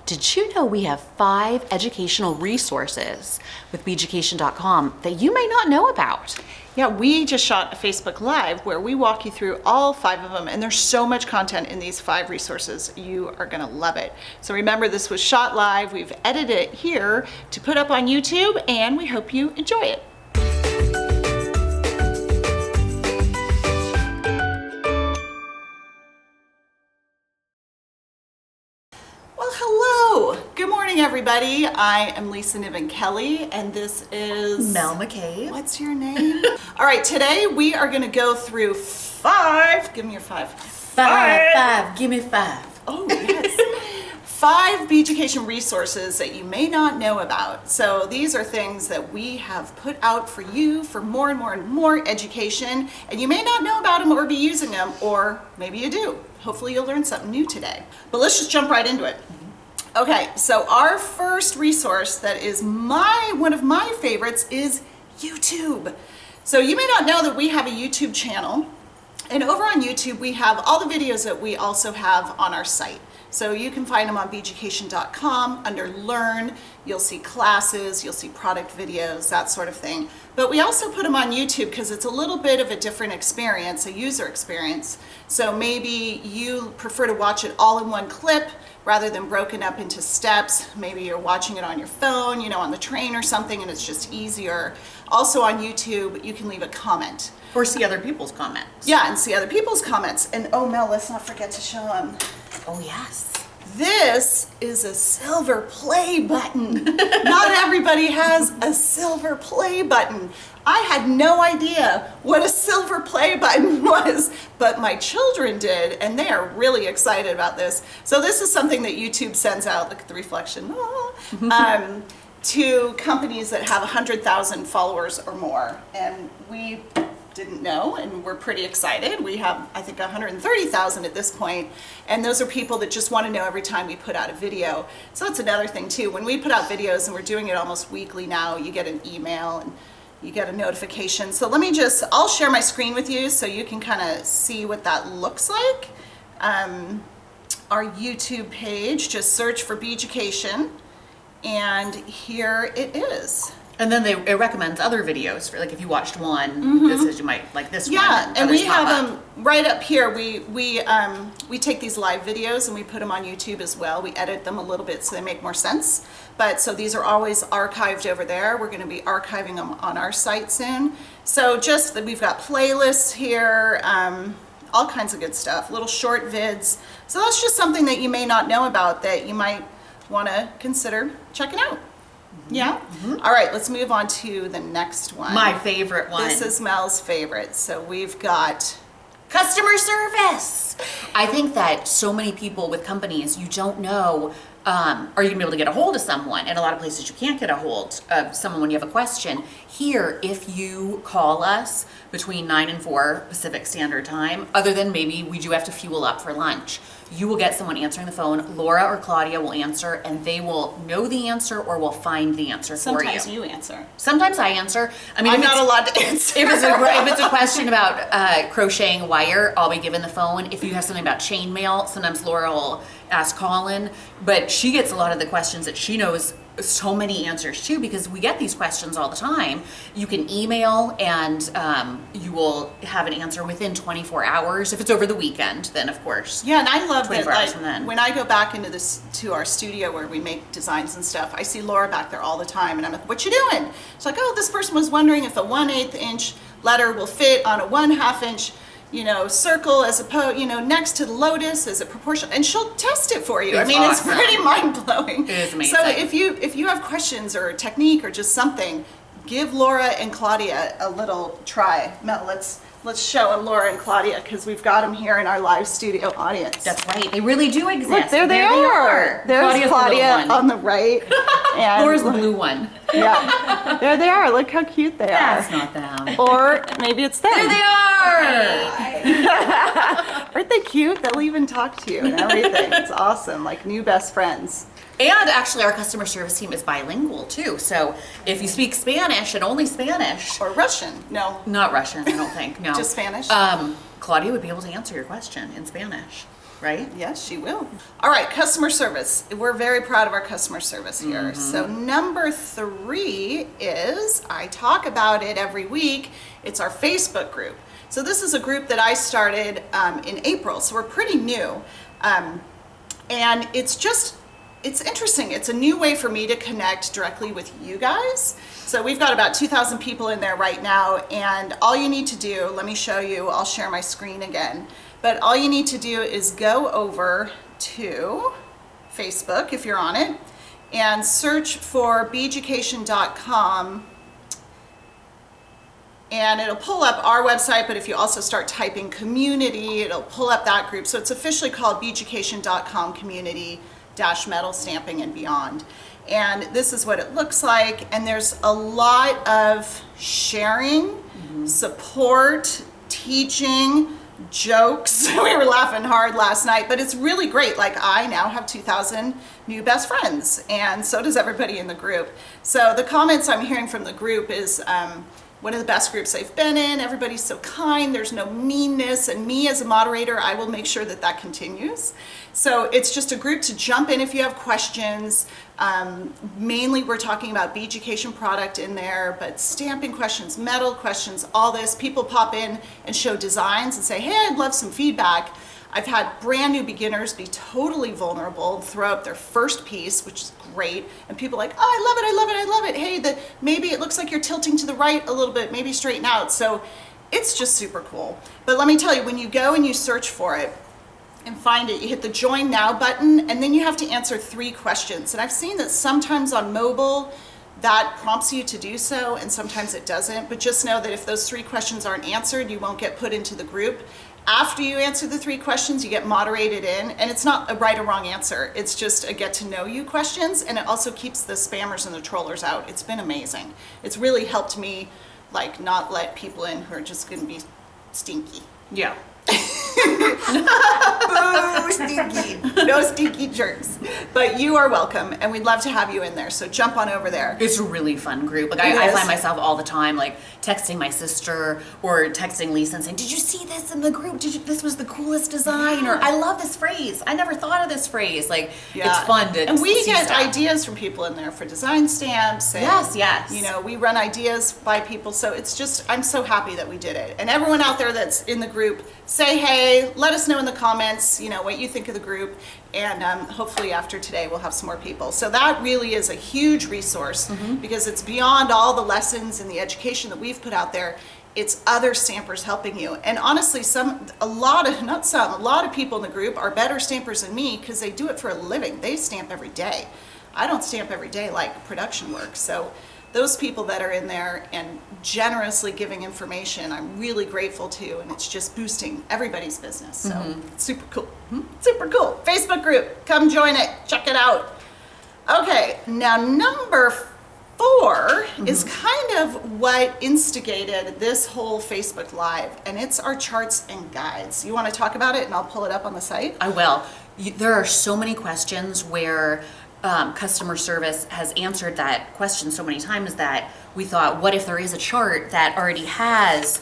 Did you know we have 5 educational resources with Beaducation.com that you may not know about? Yeah, we just shot a Facebook Live where we walk you through all 5 of them, and there's so much content in these 5 resources. You are gonna love it. So remember, this was shot live. We've edited it here to put up on YouTube, and we hope you enjoy it. Well, hello. Good morning, everybody. I am Lisa Niven-Kelly, and this is Mel McCabe. What's your name? All right, today we are going to go through 5. Give me your 5. Five. Give me 5. Oh, yes. 5 Beaducation resources that you may not know about. So these are things that we have put out for you for more and more and more education, and you may not know about them or be using them, or maybe you do. Hopefully you'll learn something new today. But let's just jump right into it. Okay, so our first resource that is one of my favorites is YouTube. So you may not know that we have a YouTube channel, and over on YouTube we have all the videos that we also have on our site. So you can find them on Beaducation.com under Learn. You'll see classes, you'll see product videos, that sort of thing. But we also put them on YouTube because it's a little bit of a different experience, a user experience. So maybe you prefer to watch it all in one clip rather than broken up into steps. Maybe you're watching it on your phone, on the train or something, and it's just easier. Also on YouTube, you can leave a comment. Or see other people's comments. Yeah, and see other people's comments. And oh, Mel, let's not forget to show them. Oh, yes. This is a silver play button. Not everybody has a silver play button. I had no idea what a silver play button was, but my children did, and they are really excited about this. So this is something that YouTube sends out, look at the reflection, to companies that have 100,000 followers or more. And we didn't know, and we're pretty excited. We have, I think, 130,000 at this point, and those are people that just want to know every time we put out a video. So that's another thing too. When we put out videos, and we're doing it almost weekly now, you get an email and you get a notification. So I'll share my screen with you so you can kind of see what that looks like. Our YouTube page, just search for Beaducation, and here it is. And then it recommends other videos for, like, if you watched one, this is, you might like this one. Yeah, and we have them right up here. We take these live videos and we put them on YouTube as well. We edit them a little bit so they make more sense. But so these are always archived over there. We're going to be archiving them on our site soon. So just that we've got playlists here, all kinds of good stuff, little short vids. So that's just something that you may not know about that you might want to consider checking out. Yeah? All right, let's move on to the next one. My favorite one. This is Mel's favorite. So we've got customer service. I think that so many people with companies, you don't know, are you going to be able to get a hold of someone? In a lot of places you can't get a hold of someone when you have a question. Here, if you call us between 9 and 4 Pacific Standard Time, other than maybe we do have to fuel up for lunch, you will get someone answering the phone. Laura or Claudia will answer, and they will know the answer or will find the answer for you. Sometimes you answer. Sometimes I answer. I mean, I'm not allowed to answer. If it's a question about crocheting wire, I'll be given the phone. If you have something about chainmail, sometimes Laura will ask Colin. But she gets a lot of the questions that she knows so many answers to, because we get these questions all the time. You can email, and you will have an answer within 24 hours. If it's over the weekend, then of course. Yeah, and I love that. 24 hours from then. When I go back into to our studio where we make designs and stuff, I see Laura back there all the time, and I'm like, "What you doing?" She's like, "Oh, this person was wondering if a 1/8 inch letter will fit on a 1/2 inch." Circle as opposed, next to the lotus, is it proportional? And she'll test it for you. It's awesome. It's pretty mind-blowing. It is amazing. So if you have questions or technique or just something, give Laura and Claudia a little try. Mel, let's show them Laura and Claudia, because we've got them here in our live studio audience. That's right. They really do exist. Look, there they are. There's Claudia on the right. And Laura's the blue one. Yeah. There they are. Look how cute they are. That's not them. Or maybe it's them. There they are. Aren't they cute? They'll even talk to you and everything. It's awesome. Like new best friends. And actually our customer service team is bilingual too. So if you speak Spanish and only Spanish. Or Russian. No. Not Russian, I don't think. No. Just Spanish? Claudia would be able to answer your question in Spanish. right? Yes, she will. All right, customer service. We're very proud of our customer service here. So number 3 is, I talk about it every week, it's our Facebook group. So this is a group that I started in April, so we're pretty new. And it's interesting. It's a new way for me to connect directly with you guys. So we've got about 2,000 people in there right now, and all you need to do, let me show you, I'll share my screen again, but all you need to do is go over to Facebook, if you're on it, and search for beaducation.com, and it'll pull up our website, but if you also start typing community, it'll pull up that group. So it's officially called beaducation.com community metal stamping and beyond. And this is what it looks like. And there's a lot of sharing, support, teaching, jokes. We were laughing hard last night, but it's really great. Like, I now have 2,000 new best friends, and so does everybody in the group. So the comments I'm hearing from the group is, one of the best groups I've been in. Everybody's so kind. There's no meanness. And me as a moderator, I will make sure that that continues. So it's just a group to jump in if you have questions. Mainly we're talking about Beaducation product in there, but stamping questions, metal questions, all this. People pop in and show designs and say, hey, I'd love some feedback. I've had brand new beginners be totally vulnerable, throw up their first piece, which is great, and people are like, oh, I love it, I love it, I love it. Hey, maybe it looks like you're tilting to the right a little bit, maybe straighten out. So it's just super cool. But let me tell you, when you go and you search for it and find it, you hit the Join Now button, and then you have to answer 3 questions. And I've seen that sometimes on mobile, that prompts you to do so, and sometimes it doesn't. But just know that if those 3 questions aren't answered, you won't get put into the group. After you answer the 3 questions, you get moderated in, and it's not a right or wrong answer. It's just a get to know you questions, and it also keeps the spammers and the trollers out. It's been amazing. It's really helped me, like, not let people in who are just gonna be stinky. Yeah. Boo, stinky. No stinky jerks. But you are welcome, and we'd love to have you in there, so jump on over there. It's a really fun group. Like, I find myself all the time, like, texting my sister or texting Lisa and saying, did you see this in the group? This was the coolest design, or I love this phrase. I never thought of this phrase. Like, it's fun to And we see get stuff. ideas from people in there for design stamps. And, Yes. you know, we run ideas by people, so it's just, I'm so happy that we did it. And everyone out there that's in the group, say hey, let us know in the comments, you know, what you think of the group, and hopefully after today we'll have some more people. So that really is a huge resource because it's beyond all the lessons and the education that we've put out there. It's other stampers helping you. And honestly, a lot of people in the group are better stampers than me because they do it for a living. They stamp every day. I don't stamp every day like production work. So those people that are in there and generously giving information, I'm really grateful to, and it's just boosting everybody's business. So it's super cool. Super cool. Facebook group, come join it, check it out. Okay, now number 4 is kind of what instigated this whole Facebook Live, and it's our charts and guides. You want to talk about it, and I'll pull it up on the site? I will. There are so many questions where customer service has answered that question so many times that we thought, what if there is a chart that already has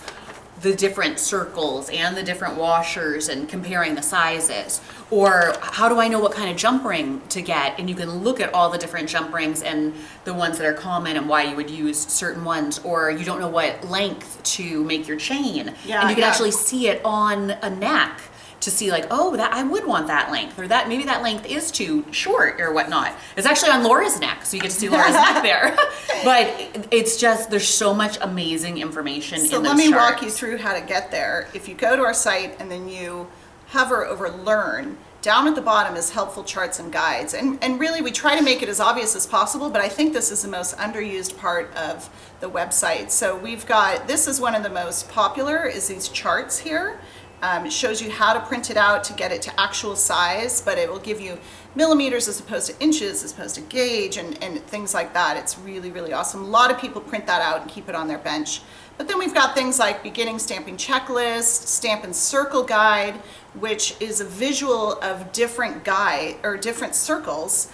the different circles and the different washers and comparing the sizes? Or how do I know what kind of jump ring to get? And you can look at all the different jump rings and the ones that are common and why you would use certain ones. Or you don't know what length to make your chain. And you can actually see it on a neck to see, like, oh, that I would want that length, or that maybe that length is too short or whatnot. It's actually on Laura's neck, so you get to see Laura's neck there. But it's just, there's so much amazing information in those charts. So let me walk you through how to get there. If you go to our site and then you hover over Learn, down at the bottom is helpful charts and guides. And really we try to make it as obvious as possible, but I think this is the most underused part of the website. So we've got, this is one of the most popular, is these charts here. It shows you how to print it out to get it to actual size, but it will give you millimeters as opposed to inches, as opposed to gauge, and things like that. It's really, really awesome. A lot of people print that out and keep it on their bench. But then we've got things like Beginning Stamping Checklist, Stamp and Circle Guide, which is a visual of different different circles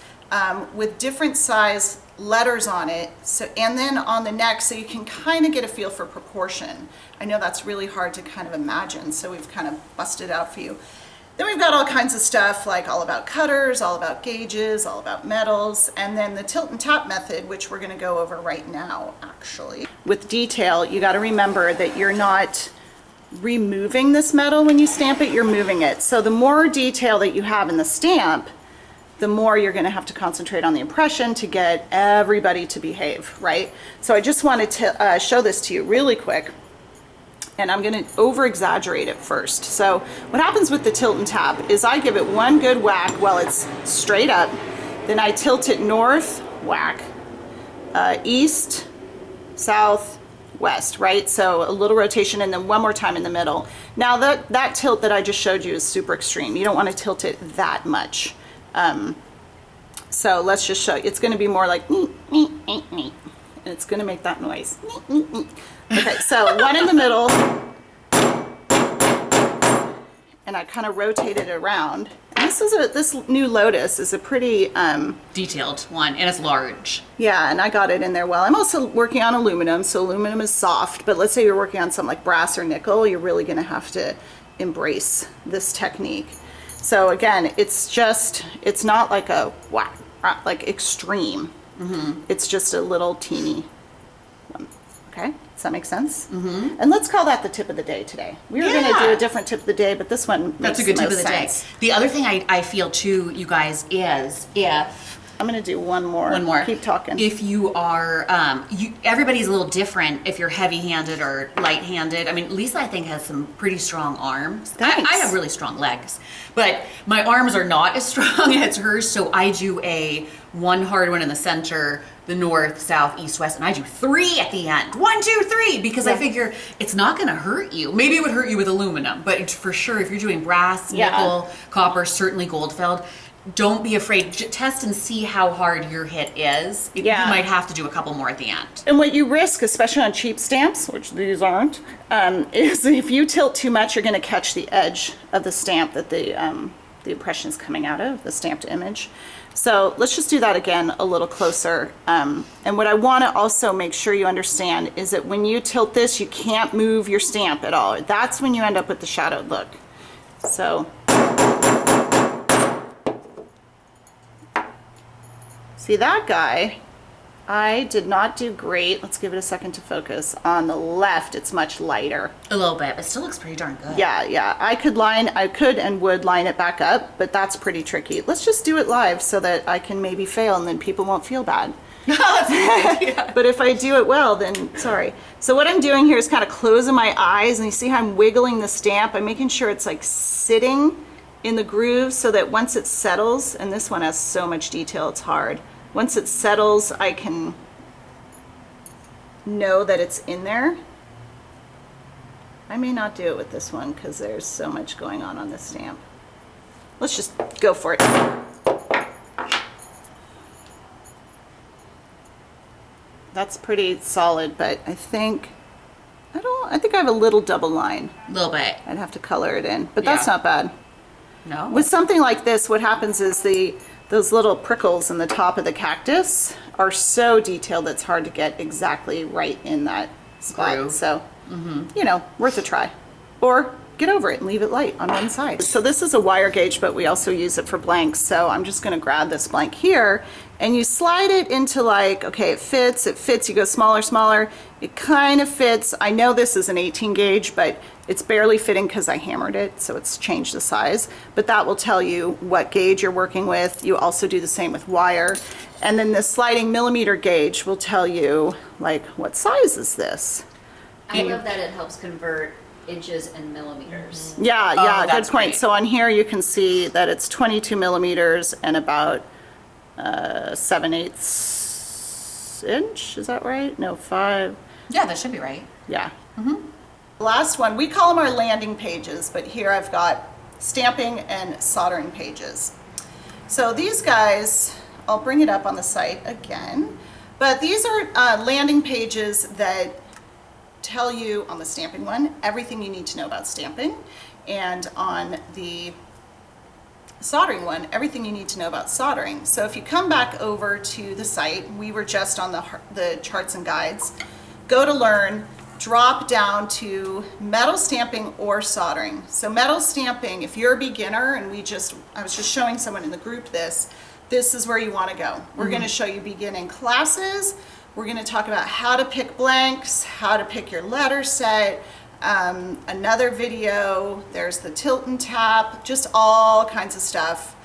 with different size letters on it, so, and then on the neck, so you can kind of get a feel for proportion. I know that's really hard to kind of imagine, so we've kind of busted out for you. Then we've got all kinds of stuff like all about cutters, all about gauges, all about metals, and then the tilt and tap method, which we're gonna go over right now, actually. With detail, you gotta remember that you're not removing this metal when you stamp it, you're moving it. So the more detail that you have in the stamp, the more you're gonna have to concentrate on the impression to get everybody to behave, right? So I just wanted to show this to you really quick. And I'm gonna over exaggerate it first. So what happens with the tilt and tap is I give it one good whack while it's straight up, then I tilt it north, whack, east, south, west, right? So a little rotation and then one more time in the middle. Now that tilt that I just showed you is super extreme. You don't wanna tilt it that much. So let's just show you. It's gonna be more like, and it's gonna make that noise. Okay, so one in the middle, and I kind of rotate it around. And this new Lotus is a pretty Detailed one, and it's large. yeah, and I got it in there well. I'm also working on aluminum, so aluminum is soft. But let's say you're working on something like brass or nickel, you're really going to have to embrace this technique. So again, it's not like a whack, like extreme. It's just a little teeny one. Okay, does that make sense? And let's call that the tip of the day today. We were going to do a different tip of the day, but this one That's makes a good the tip of most the day. sense. The other thing I feel too, you guys, is if I'm going to do one more. One more. Keep talking. If you are, everybody's a little different if you're heavy-handed or light-handed. I mean, Lisa, I think, has some pretty strong arms. Thanks. I have really strong legs, but my arms are not as strong as hers, so I do one hard one in the center, the north, south, east, west, and I do 3 at the end. 1, 2, 3, because I figure it's not going to hurt you. Maybe it would hurt you with aluminum, but for sure, if you're doing brass, nickel, copper, certainly Goldfeld, don't be afraid. Test and see how hard your hit is. You might have to do a couple more at the end. And what you risk, especially on cheap stamps, which these aren't, is if you tilt too much, you're going to catch the edge of the stamp that the impression is coming out of, the stamped image. So let's just do that again a little closer. And what I want to also make sure you understand is that when you tilt this, you can't move your stamp at all. That's when you end up with the shadowed look. So see that guy, I did not do great. Let's give it a second to focus. On the left, it's much lighter. A little bit, but still looks pretty darn good. Yeah. I could and would line it back up, but that's pretty tricky. Let's just do it live so that I can maybe fail and then people won't feel bad. That's a good idea. But if I do it well, then sorry. So what I'm doing here is kind of closing my eyes, and you see how I'm wiggling the stamp. I'm making sure it's like sitting in the groove so that once it settles, and this one has so much detail, it's hard. Once it settles, I can know that it's in there. I may not do it with this one because there's so much going on this stamp. Let's just go for it. That's pretty solid, but I think I have a little double line. A little bit. I'd have to color it in, but that's not bad. No. With something like this, what happens is those little prickles in the top of the cactus are so detailed it's hard to get exactly right in that spot. Groove. So, worth a try. Or get over it and leave it light on one side. So this is a wire gauge, but we also use it for blanks. So I'm just gonna grab this blank here, and you slide it into like, okay, it fits, you go smaller, it kind of fits. I know this is an 18 gauge, but it's barely fitting because I hammered it, so it's changed the size. But that will tell you what gauge you're working with. You also do the same with wire. And then the sliding millimeter gauge will tell you, like, what size is this? I love that it helps convert inches and millimeters. Yeah, good that's point. great. So on here you can see that it's 22 millimeters and about 7/8 inch. Is that right? No, 5. Yeah, that should be right. Yeah. Last one, we call them our landing pages, but here I've got stamping and soldering pages. So these guys, I'll bring it up on the site again, but these are landing pages that tell you, on the stamping one, everything you need to know about stamping, and on the soldering one, everything you need to know about soldering. So if you come back over to the site, we were just on the charts and guides, go to learn, drop down to metal stamping or soldering. So metal stamping, if you're a beginner, and I was just showing someone in the group this is where you want to go. We're going to show you beginning classes. We're going to talk about how to pick blanks, how to pick your letter set. Another video, there's the tilt and tap, just all kinds of stuff.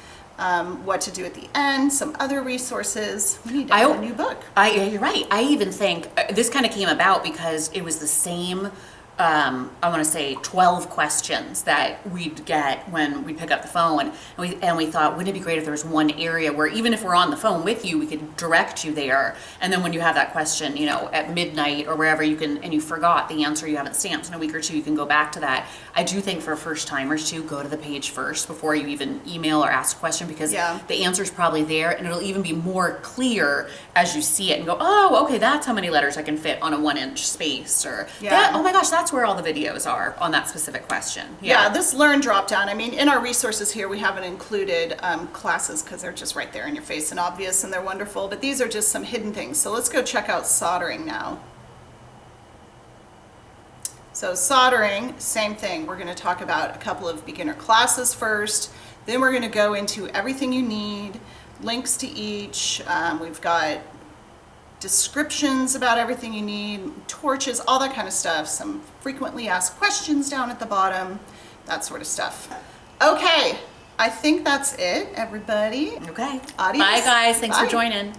What to do at the end, some other resources. We need to have a new book. Yeah, you're right. I even think this kind of came about because it was the same, I want to say 12 questions that we'd get when we pick up the phone. And we thought, wouldn't it be great if there was one area where even if we're on the phone with you, we could direct you there. And then when you have that question, you know, at midnight or wherever and you forgot the answer, you haven't stamped in a week or two, you can go back to that. I do think for first timers too, go to the page first before you even email or ask a question, because the answer's probably there, and it'll even be more clear as you see it and go, oh, okay, that's how many letters I can fit on a 1-inch space, or that, oh my gosh, that's where all the videos are on that specific question. Yeah, this learn drop down. I mean, in our resources here, we haven't included classes because they're just right there in your face and obvious, and they're wonderful, but these are just some hidden things. So let's go check out soldering now. So soldering, same thing. We're going to talk about a couple of beginner classes first. Then we're going to go into everything you need, links to each. We've got descriptions about everything you need, torches, all that kind of stuff. Some frequently asked questions down at the bottom, that sort of stuff. Okay, I think that's it, everybody. Okay. Adios. Bye, guys. Thanks Bye. for joining.